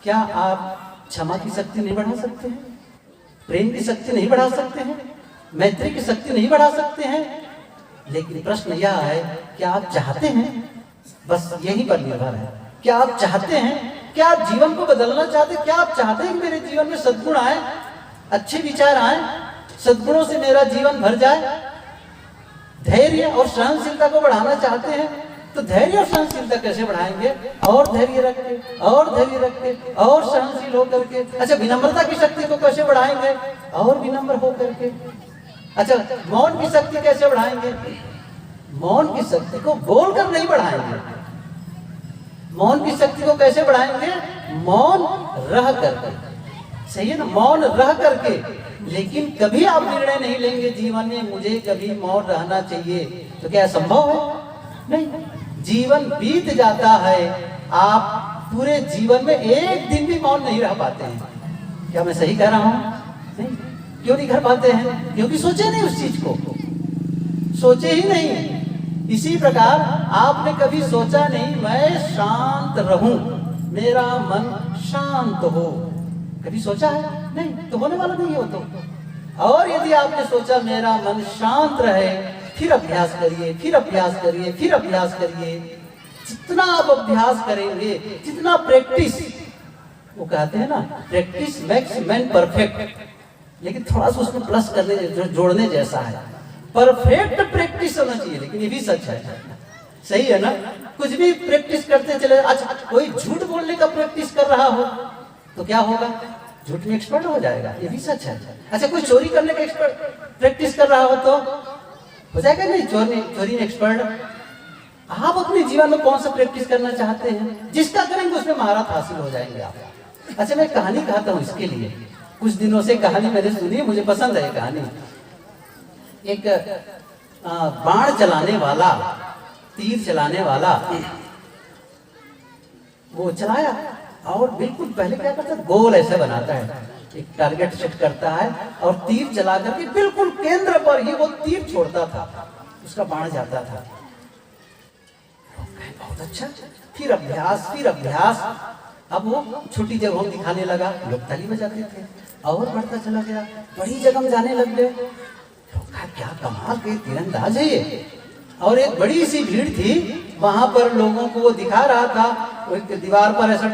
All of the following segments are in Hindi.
क्या आप क्षमा की शक्ति नहीं बढ़ा सकते हैं? प्रेम की शक्ति नहीं बढ़ा सकते हैं? मैत्री की शक्ति नहीं बढ़ा सकते हैं? लेकिन प्रश्न यह है, क्या आप चाहते हैं? बस यही पर निर्भर है। क्या आप चाहते हैं? क्या आप जीवन को बदलना चाहते हैं? क्या आप चाहते हैं कि मेरे जीवन में सद्गुण आए, अच्छे विचार आए, सद्गुणों से मेरा जीवन भर जाए? धैर्य और सहनशीलता को बढ़ाना चाहते हैं तो धैर्य और सहनशीलता कैसे बढ़ाएंगे? और धैर्य रख के, और धैर्य रख के, और सहनशील होकर के। अच्छा, विनम्रता की शक्ति को कैसे बढ़ाएंगे? और विनम्र होकर के। अच्छा, मौन की शक्ति कैसे बढ़ाएंगे? मौन की शक्ति को बोलकर नहीं बढ़ाएंगे। मौन की शक्ति को कैसे बढ़ाएंगे? मौन रह करके। सही है ना, मौन रह करके। लेकिन कभी आप निर्णय नहीं लेंगे जीवन में मुझे कभी मौन रहना चाहिए, तो क्या संभव है? नहीं। जीवन बीत जाता है, आप पूरे जीवन में एक दिन भी मौन नहीं रह पाते हैं। क्या मैं सही कह रहा हूं? नहीं। क्यों नहीं कर पाते हैं? क्योंकि सोचे नहीं, उस चीज को सोचे ही नहीं। इसी प्रकार आपने कभी सोचा नहीं मैं शांत रहूं, मेरा मन शांत हो, कभी सोचा है? नहीं, तो होने वाला नहीं हो तो। और यदि आपने सोचा मेरा मन शांत रहे, फिर अभ्यास करिए, फिर अभ्यास करिए, फिर अभ्यास करिए। जितना आप अभ्यास करेंगे, जितना प्रैक्टिस, वो कहते हैं ना प्रैक्टिस मेक्स मैन परफेक्ट, लेकिन थोड़ा सा उसमें प्लस करने जोड़ने जैसा है। परफेक्ट प्रैक्टिस होना चाहिए, लेकिन ये भी सच है। सही है ना? कुछ भी प्रैक्टिस करते चले। अच्छा, कोई झूठ बोलने का प्रैक्टिस कर रहा हो तो क्या होगा? झूठ में एक्सपर्ट हो जाएगा, ये भी सच है। अच्छा, कोई चोरी करने का एक्सपर्ट प्रैक्टिस कर रहा हो तो हो जाएगा नहीं चोरी में एक्सपर्ट। आप अपने जीवन में कौन सा प्रैक्टिस करना चाहते हैं? जिसका करेंगे उसमें महारत हासिल हो जाएंगे आप। अच्छा, मैं कहानी कहता हूँ इसके लिए। कुछ दिनों से कहानी मैंने सुनी, मुझे पसंद है कहानी। एक बाण चलाने वाला, तीर चलाने वाला, वो चलाया और बिल्कुल पहले क्या करता है, गोल ऐसे बनाता है, एक टारगेट सेट करता है और तीर चला करके बिल्कुल केंद्र पर ही वो तीर छोड़ता था, उसका बाण जाता था। बहुत अच्छा। फिर अभ्यास, फिर अभ्यास। अब वो छोटी जगहों में दिखाने लगा, लोग ताली बजाते थे और बढ़ता चला गया, बड़ी जगह में जाने लग गए। क्या कमाल के तीरंदाज है ये। और एक बड़ी सी भीड़ थी वहां पर, लोगों को वो दिखा रहा था, वो एक दीवार पर ऐसा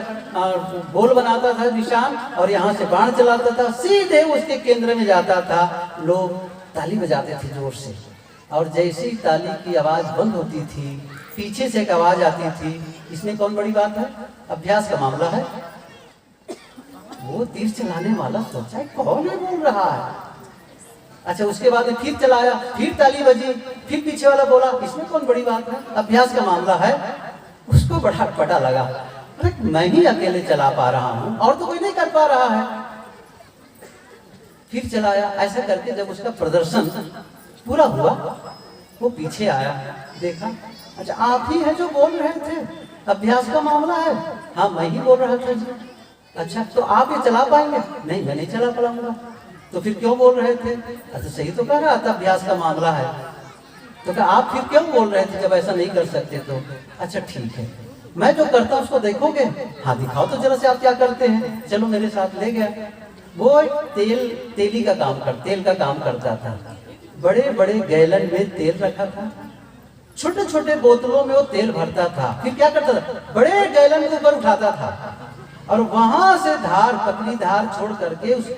गोल बनाता था निशान और यहाँ से बाण चलाता था, सीधे उसके केंद्र में जाता था। लोग ताली बजाते थे जोर से, और जैसे ही ताली की आवाज बंद होती थी, पीछे से एक आवाज आती थी। इसमें कौन बड़ी बात है? अभ्यास का मामला है। वो तीर चलाने वाला सोचा कौन है बोल रहा है। अच्छा, उसके बाद में फिर चलाया, फिर ताली बजी, फिर पीछे वाला बोला, इसमें कौन बड़ी बात है? अभ्यास का मामला है। उसको बड़ा पता लगा, अरे मैं ही अकेले चला पा रहा हूं और तो कोई नहीं कर पा रहा है। फिर चलाया, ऐसा करके जब उसका प्रदर्शन पूरा हुआ, वो पीछे आया, देखा, अच्छा आप ही है जो बोल रहे थे, अभ्यास का मामला है। हाँ, मैं ही बोल रहा था जी। अच्छा, तो आप ये चला पाएंगे? नहीं, मैं नहीं चला पाऊंगा। तो फिर क्यों बोल रहे थे? अच्छा, सही तो कह रहा था, अभ्यास का मामला है। तो क्या आप फिर क्यों बोल रहे थे जब ऐसा नहीं कर सकते तो? अच्छा ठीक है, मैं जो करता हूँ उसको देखोगे? हाँ दिखाओ तो जरा से आप क्या करते हैं। चलो मेरे साथ ले गया। वो तेल का काम करता था। बड़े बड़े गैलन में तेल रखा था, छोटे छोटे बोतलों में वो तेल भरता था। फिर क्या करता था, बड़े गैलन के ऊपर उठाता था और वहां से धार, पतली धार छोड़ करके उस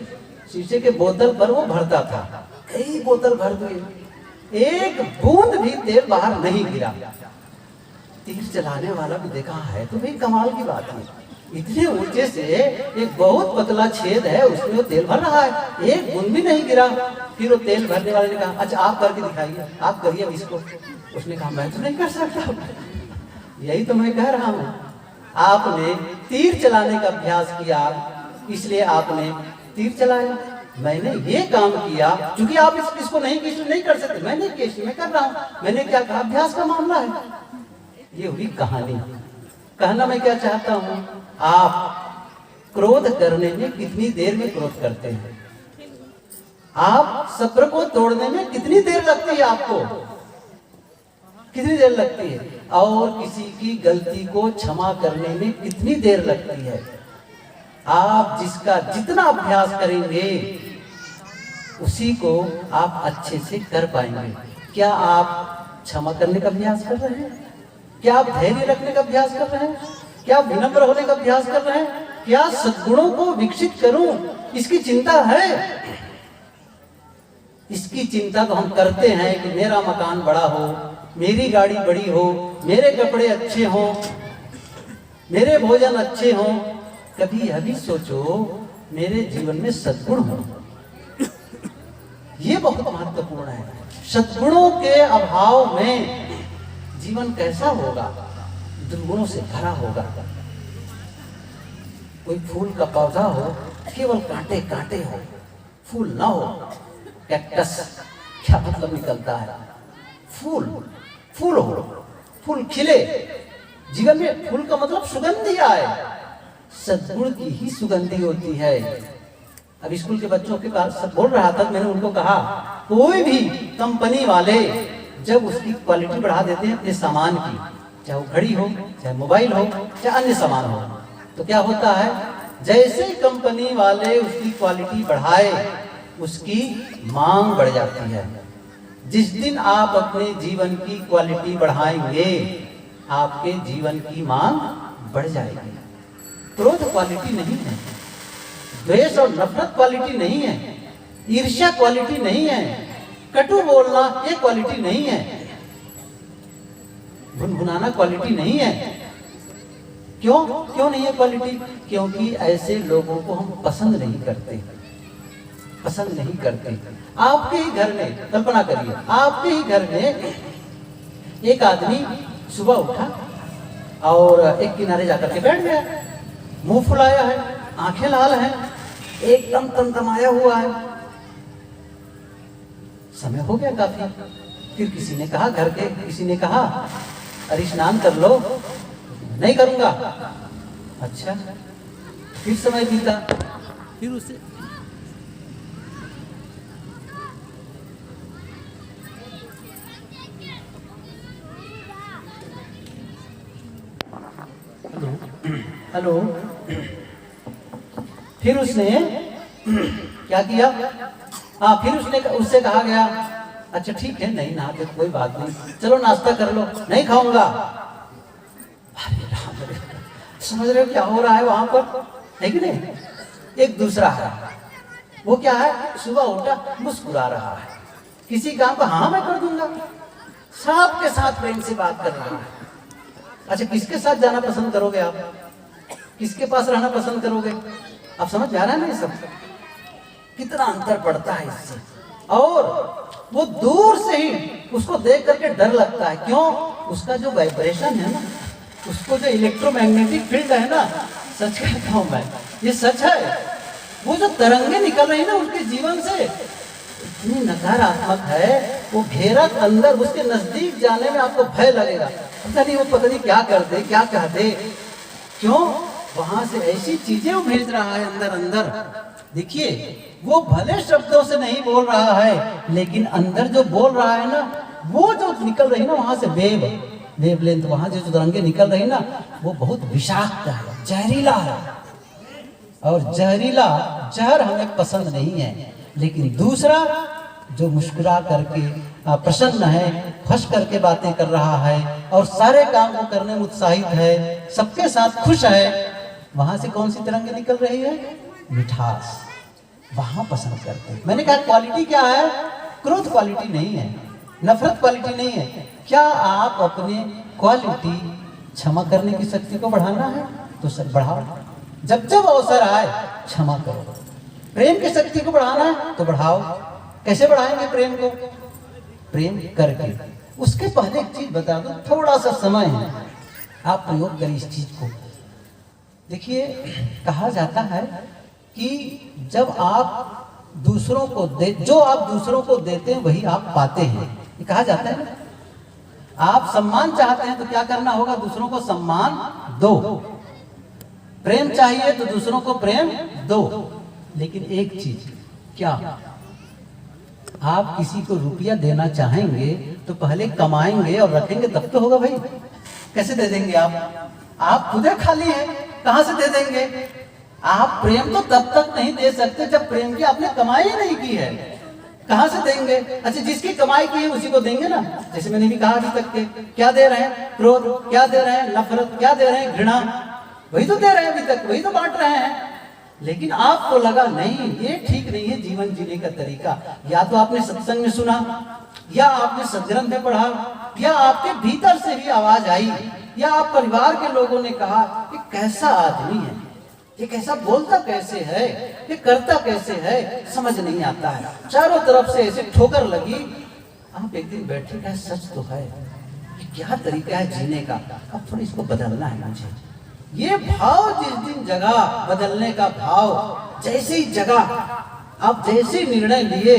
शीशे के बोतल पर वो भरता था। कई बोतल भर दिए, एक बूंद भी तेल बाहर नहीं गिरा। तीर चलाने वाला भी देखा है तो भाई कमाल की बात है, इतने ऊंचे से एक बहुत पतला छेद है, उसमें वो तेल भर रहा है, एक बूंद भी नहीं गिरा। फिर वो तेल भरने वाले ने कहा, अच्छा आप करके दिखाइए, आप करिए इसको। उसने कहा, मैं तो नहीं कर सकता। यही तो मैं कह रहा हूँ, आपने तीर चलाने का अभ्यास किया, इसलिए आपने तीर चलाया। मैंने ये काम किया क्योंकि आप इसको नहीं कर सकते। मैंने किया, मैं कर रहा हूँ। मैंने क्या कहा, अभ्यास का मामला है। ये हुई कहानी। कहना मैं क्या चाहता हूँ, आप क्रोध करने में कितनी देर में क्रोध करते हैं? आप सब्र को तोड़ने में कितनी देर लगती है आपको? कितनी देर लगती है? और किसी की गलती को क्षमा करने में कितनी देर लगती है? आप जिसका जितना अभ्यास करेंगे उसी को आप अच्छे से कर पाएंगे। क्या आप क्षमा करने का अभ्यास कर रहे हैं? क्या आप धैर्य रखने का अभ्यास कर रहे हैं? क्या आप विनम्र होने का अभ्यास कर रहे हैं? क्या सद्गुणों को विकसित करूं, इसकी चिंता है? इसकी चिंता तो हम करते हैं कि मेरा मकान बड़ा हो, मेरी गाड़ी बड़ी हो, मेरे कपड़े अच्छे हों, मेरे भोजन अच्छे हों। कभी यह भी सोचो मेरे जीवन में सद्गुण हो। ये बहुत महत्वपूर्ण है। सद्गुणों के अभाव में जीवन कैसा होगा? दुर्गुणों से भरा होगा। कोई फूल का पौधा हो, केवल कांटे कांटे हो, फूल ना हो। कैक्टस, क्या मतलब निकलता है? फूल, फूल हो, फूल खिले। जीवन में फूल का मतलब सुगंधी आए। सद्गुण की ही सुगंधी होती है। अब स्कूल के बच्चों के पास सब बोल रहा था, मैंने उनको कहा कोई भी कंपनी वाले जब उसकी क्वालिटी बढ़ा देते हैं अपने सामान की, चाहे वो घड़ी हो, चाहे मोबाइल हो, चाहे अन्य सामान हो, तो क्या होता है? जैसे कंपनी वाले उसकी क्वालिटी बढ़ाए, उसकी मांग बढ़ जाती है। जिस दिन आप अपने जीवन की क्वालिटी बढ़ाएंगे, आपके जीवन की मांग बढ़ जाएगी। क्रोध क्वालिटी नहीं है, द्वेष और नफरत क्वालिटी नहीं है, ईर्ष्या क्वालिटी नहीं है, कटु बोलना ये क्वालिटी नहीं है, गुनगुनाना क्वालिटी नहीं है। क्यों नहीं है क्वालिटी? क्योंकि ऐसे लोगों को हम पसंद नहीं करते, पसंद नहीं करते। आपके ही घर में कल्पना करिए, आपके ही घर में एक आदमी सुबह उठा और एक किनारे जाकर के बैठ गया, मुंह फुलाया है, आंखें लाल हैं, एकदम तमतमाया हुआ है। समय हो गया काफी। फिर किसी ने कहा, घर के किसी ने कहा, अरे स्नान कर लो। नहीं करूंगा। अच्छा, फिर समय बीता, फिर उसे हेलो, फिर उसने क्या किया? हाँ, फिर उससे कहा गया, अच्छा ठीक है, नहीं नहाते कोई बात नहीं, चलो नाश्ता कर लो। नहीं खाऊंगा। अरे राम रे, समझ रहे हो क्या हो रहा है वहां पर, है कि नहीं? एक दूसरा है, वो क्या है? सुबह उठा, मुस्कुरा रहा है, किसी काम को हाँ मैं कर दूंगा, सबके साथ प्रेम से बात कर रहा है। अच्छा, किसके साथ जाना पसंद करोगे आप? किसके पास रहना पसंद करोगे? आप समझ में आ रहा है ना ये सब? कितना अंतर पड़ता है इससे। और वो दूर से ही उसको देख करके डर लगता है। क्यों? उसका जो वाइब्रेशन है ना, उसको जो इलेक्ट्रोमैग्नेटिक फील्ड है ना, सच कहता हूं मैं, ये सच है, वो जो तरंगे निकल रही है ना उसके जीवन से, इतनी नकारात्मक है, वो घेरा अंदर, उसके नजदीक जाने में आपको भय लगेगा। पता नहीं वो पता नहीं क्या कर दे, क्या कह दे। क्यों? वहां से ऐसी चीजें वो भेज रहा है अंदर अंदर। देखिए, वो भले शब्दों से नहीं बोल रहा है, लेकिन अंदर जो बोल रहा है ना, वो जो निकल रही ना वहां से वेवलेंथ, वहां जो तरंगे निकल रही ना, वो बहुत विषाक्त है, जहरीला है। और जहरीला जहर हमें पसंद नहीं है। लेकिन दूसरा जो मुस्कुरा करके प्रसन्न है, हंस करके बातें कर रहा है और सारे काम को करने में उत्साहित है, सबके साथ खुश है, वहां से कौन सी तरंगे निकल रही है? मिठास। वहां पसंद करते हैं। मैंने कहा क्वालिटी क्या है? क्रोध क्वालिटी नहीं है, नफरत क्वालिटी नहीं है। क्या आप अपने क्वालिटी क्षमा करने की शक्ति को बढ़ाना है तो सब बढ़ाओ। जब जब अवसर आए क्षमा करो। प्रेम की शक्ति को बढ़ाना है तो बढ़ाओ। कैसे बढ़ाएंगे प्रेम को? प्रेम करके। उसके पहले एक चीज बता दो, थोड़ा सा समय है, आप प्रयोग करिए इस चीज को। देखिए, कहा जाता है कि जब आप दूसरों को जो आप दूसरों को देते हैं वही आप पाते हैं, ये कहा जाता है ना। आप सम्मान चाहते हैं तो क्या करना होगा? दूसरों को सम्मान दो। प्रेम चाहिए तो दूसरों को प्रेम दो। लेकिन एक चीज, क्या आप किसी को रुपया देना चाहेंगे तो पहले कमाएंगे और रखेंगे तब तो होगा भाई। कैसे दे देंगे आप खुद खाली हैं, कहां से दे देंगे? आप प्रेम तो तब तक नहीं दे सकते जब प्रेम की आपने कमाई ही नहीं की है। कहां से देंगे? अच्छा, जिसकी कमाई की है उसी को देंगे ना। जैसे मैंने भी कहा अभी तक के, क्या दे रहे हैं? क्रोध। क्या दे रहे हैं? नफरत। क्या दे रहे हैं? घृणा। वही तो दे रहे हैं, अभी तक वही तो बांट रहे हैं। लेकिन आपको लगा नहीं, ये ठीक नहीं है जीवन जीने का तरीका। या तो आपने सत्संग में सुना, या आपने सदग्रंथ में पढ़ा, या आपके भीतर से भी आवाज आई, या आप परिवार के लोगों ने कहा कि कैसा आदमी है, ये कैसा बोलता कैसे है, ये करता कैसे है, समझ नहीं आता है। चारों तरफ से ऐसे ठोकर लगी। आप एक दिन बैठे, क्या सच तो है, ये क्या तरीका है जीने का, अब थोड़ा इसको बदलना है मुझे। ये भाव जिस दिन जगा, बदलने का भाव जैसे ही जगा, आप जैसे निर्णय लिए,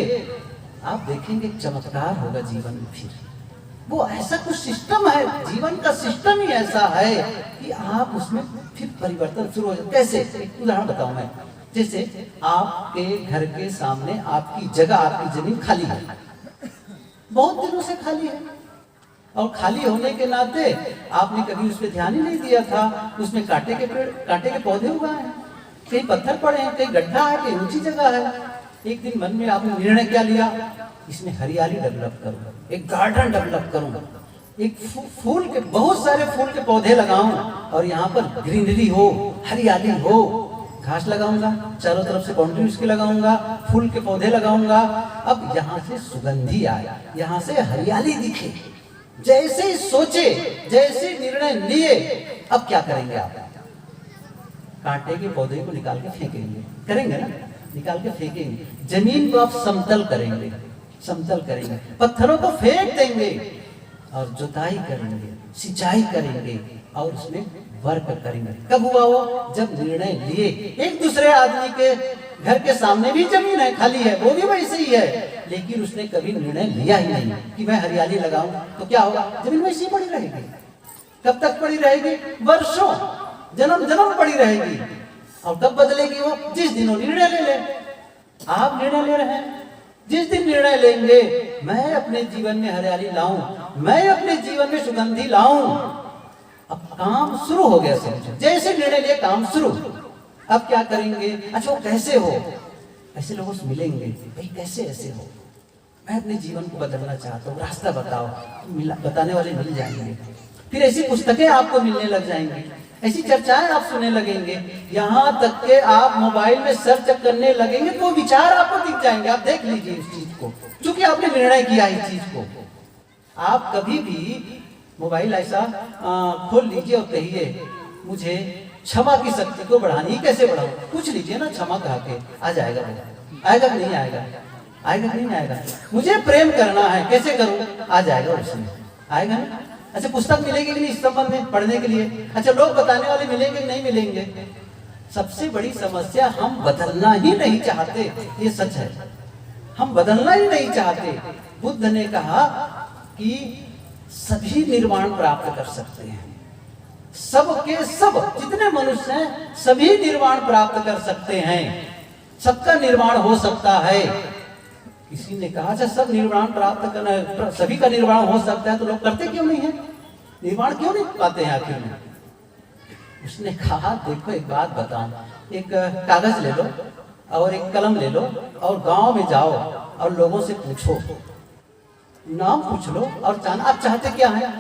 आप देखेंगे चमत्कार होगा जीवन में। फिर वो ऐसा कुछ सिस्टम है, जीवन का सिस्टम ही ऐसा है कि आप उसमें फिर परिवर्तन शुरू हो जाए। कैसे? एक उदाहरण बताऊं मैं। जैसे आपके घर के सामने आपकी जगह, आपकी जमीन खाली है, बहुत दिनों से खाली है, और खाली होने के नाते आपने कभी उस पर ध्यान ही नहीं दिया था। उसमें कांटे के पेड़, कांटे के पौधे उगाए हैं, कहीं पत्थर पड़े हैं, कहीं गड्ढा है, कहीं ऊंची जगह है। एक दिन मन में आपने निर्णय क्या लिया, इसमें हरियाली डेवलप करूं, एक गार्डन डेवलप करूं, एक फूल के, बहुत सारे फूल के पौधे लगाऊं, और यहाँ पर ग्रीनरी हो, हरियाली हो। घास लगाऊंगा, चारों तरफ से बाउंड्री उसकी लगाऊंगा, फूल के पौधे लगाऊंगा। अब यहाँ से सुगंधी आए, यहाँ से हरियाली दिखे। जैसे ही सोचे, जैसे निर्णय लिए, अब क्या करेंगे आप? कांटे के पौधे को निकाल के फेंकेंगे, करेंगे ना? निकाल के फेंकेंगे। जमीन को आप समतल करेंगे, समतल करेंगे, पत्थरों को फेंक देंगे, और जुताई करेंगे, सिंचाई करेंगे, और उसमें वर्क करेंगे। कब हुआ वो? जब निर्णय लिए। एक दूसरे आदमी के घर के सामने भी जमीन है, खाली है, वो भी वैसे ही है, लेकिन उसने कभी निर्णय लिया ही नहीं कि मैं हरियाली लगाऊं। तो क्या होगा? जमीन वैसी पड़ी रहेगी। कब तक पड़ी रहेगी? वर्षों, जन्म जन्म पड़ी रहेगी। और कब बदलेगी वो? जिस दिन वो निर्णय ले ले। आप निर्णय ले रहे हैं, जिस दिन निर्णय लेंगे मैं अपने जीवन में हरियाली लाऊं, मैं अपने जीवन में सुगंधी लाऊं, अब काम शुरू हो गया। समझो, जैसे निर्णय लिए काम शुरू। अब क्या करेंगे? अच्छा, वो कैसे हो? ऐसे लोगों से मिलेंगे, भाई कैसे ऐसे हो, मैं अपने जीवन को बदलना चाहता हूँ, रास्ता बताओ। बताने वाले मिल जाएंगे। फिर ऐसी पुस्तकें आपको मिलने लग जाएंगी, ऐसी चर्चाएं आप सुनने लगेंगे, यहाँ तक के आप मोबाइल में सर्च करने लगेंगे तो विचार आपको दिख जाएंगे। आप देख लीजिए इस चीज को, क्योंकि आपने निर्णय किया इस चीज को। आप कभी भी मोबाइल ऐसा खोल लीजिए और कहिए मुझे क्षमा की शक्ति को बढ़ानी, कैसे बढ़ाऊं? पूछ लीजिए ना, क्षमा कहा के आ जाएगा। आएगा कि नहीं आएगा? आएगा कि नहीं आएगा? मुझे प्रेम करना है, कैसे करूं? आ जाएगा उसमें, आएगा ना? अच्छा, पुस्तक मिलेगी कि नहीं इस संबंध में पढ़ने के लिए? अच्छा, लोग बताने वाले मिलेंगे कि नहीं मिलेंगे? सबसे बड़ी समस्या, हम बदलना ही नहीं चाहते, ये सच है। हम बदलना ही नहीं चाहते। बुद्ध ने कहा कि सभी निर्वाण प्राप्त कर सकते हैं, सबके सब जितने मनुष्य हैं सभी निर्वाण प्राप्त कर सकते हैं, सबका निर्वाण हो सकता है। किसी ने कहा अच्छा, सब निर्वाण प्राप्त करना, सभी का निर्वाण हो सकता है, तो लोग करते क्यों नहीं है? निर्वाण क्यों नहीं पाते हैं आखिर में? उसने कहा देखो एक बात बताऊं, एक कागज ले लो और एक कलम ले लो और गांव में जाओ और लोगों से पूछो, नाम पूछ लो और जानना आप चाहते क्या है,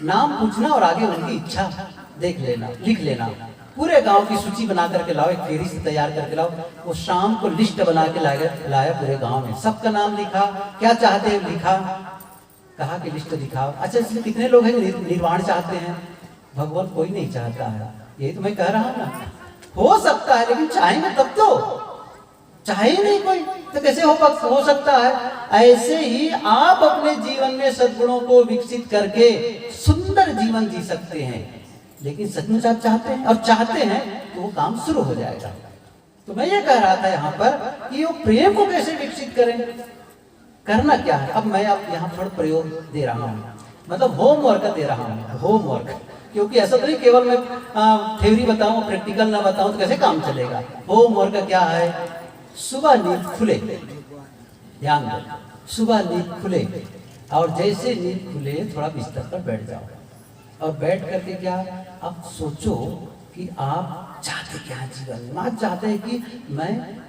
नाम पूछना और आगे उनकी इच्छा देख लेना, लिख लेना। पूरे गांव की सूची बना करके लाओ, एक फेरिस्त तैयार करके लाओ। वो शाम को लिस्ट बना के लाया पूरे गांव में, सबका नाम लिखा, क्या चाहते हैं लिखा, कहा कि लिस्ट दिखाओ। अच्छा, इसमें कितने लोग हैं निर्वाण चाहते हैं? भगवान कोई नहीं चाहता है, यही तो मैं कह रहा हूं ना। हो सकता है लेकिन चाहेंगे तब तो, चाहे ही नहीं कोई तो कैसे हो सकता है? ऐसे ही आप अपने जीवन में सद्गुणों को विकसित करके सुंदर जीवन जी सकते हैं, लेकिन सचमुच आप चाहते हैं और चाहते हैं तो वो काम शुरू हो जाएगा। तो मैं ये कह रहा था यहाँ पर कि वो प्रेम को कैसे विकसित करें, करना क्या है। अब मैं आप यहाँ थोड़ा प्रयोग दे रहा हूँ, मतलब होमवर्क दे रहा हूँ, होमवर्क, क्योंकि ऐसा तो नहीं केवल मैं थ्योरी बताऊं प्रैक्टिकल ना बताऊं तो कैसे काम चलेगा। होमवर्क क्या है? सुबह नींद खुले, ध्यान दो, सुबह नींद खुले और जैसे नींद खुले थोड़ा बिस्तर पर बैठ जाओ और बैठ करके क्या आप सोचो कि आप चाहते क्या हैं जीवन में। आप चाहते हैं कि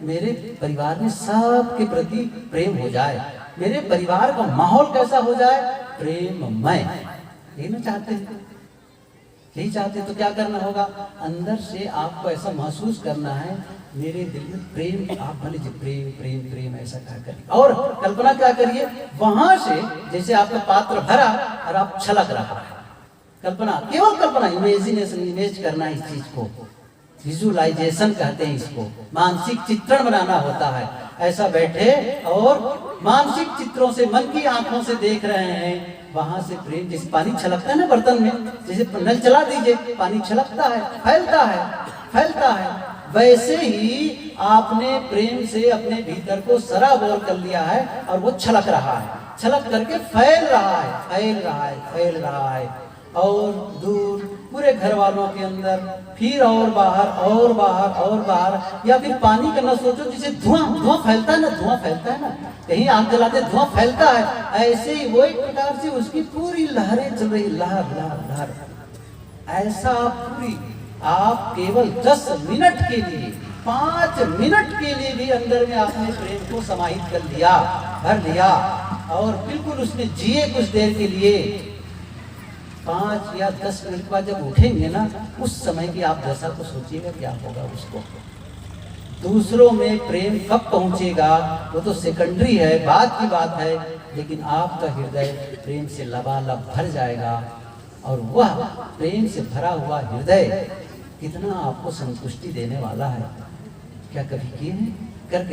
मेरे परिवार में सबके प्रति प्रेम हो जाए, मेरे परिवार का माहौल कैसा हो जाए, प्रेममय। यही ना चाहते हैं, यही चाहते हैं। तो क्या करना होगा, अंदर से आपको ऐसा महसूस करना है, मेरे दिल में प्रेम, आप मान लीजिए प्रेम प्रेम प्रेम ऐसा कहा करिए। और कल्पना क्या करिए, वहां से जैसे आपका पात्र भरा और आप छलक रहा है। कल्पना, केवल कल्पना, इमेजिनेशन, इमेज करना है इस चीज को, विजुअलाइजेशन कहते हैं इसको, मानसिक चित्रण बनाना होता है। ऐसा बैठे और मानसिक चित्रों से, मन की आंखों से देख रहे हैं, वहां से प्रेम, जैसे पानी छलकता है ना बर्तन में, जैसे नल चला दीजिए पानी छलकता है, फैलता है, फैलता है, वैसे ही आपने प्रेम से अपने भीतर को सराबोर कर लिया है और वो छलक रहा है, छलक करके फैल रहा है, फैल रहा है, फैल रहा है, और दूर पूरे घर वालों के अंदर, फिर और बाहर और बाहर और बाहर। या फिर पानी का न सोचो, जैसे धुआं, धुआं फैलता है ना, धुआं फैलता है ना, कहीं आग जलाते धुआं फैलता है, ऐसे ही वो एक प्रकार से उसकी पूरी लहरें चल रही, लहर लहर लहर। ऐसा पूरी आप केवल 10 मिनट के लिए, 5 मिनट के लिए भी अंदर में आपने प्रेम को समाहित कर लिया, भर लिया, और बिल्कुल उसने जिए कुछ देर के लिए। 5 या 10 मिनट बाद जब उठेंगे ना, उस समय की आप दशा को सोचिएगा क्या होगा उसको। दूसरों में प्रेम कब पहुंचेगा वो तो सेकेंडरी है, बाद की बात है, लेकिन आपका हृदय प्रेम से लबालब भर जाएगा। और वह प्रेम से भरा हुआ हृदय कितना आपको संतुष्टि देने वाला है, क्या कभी किए हैं? करके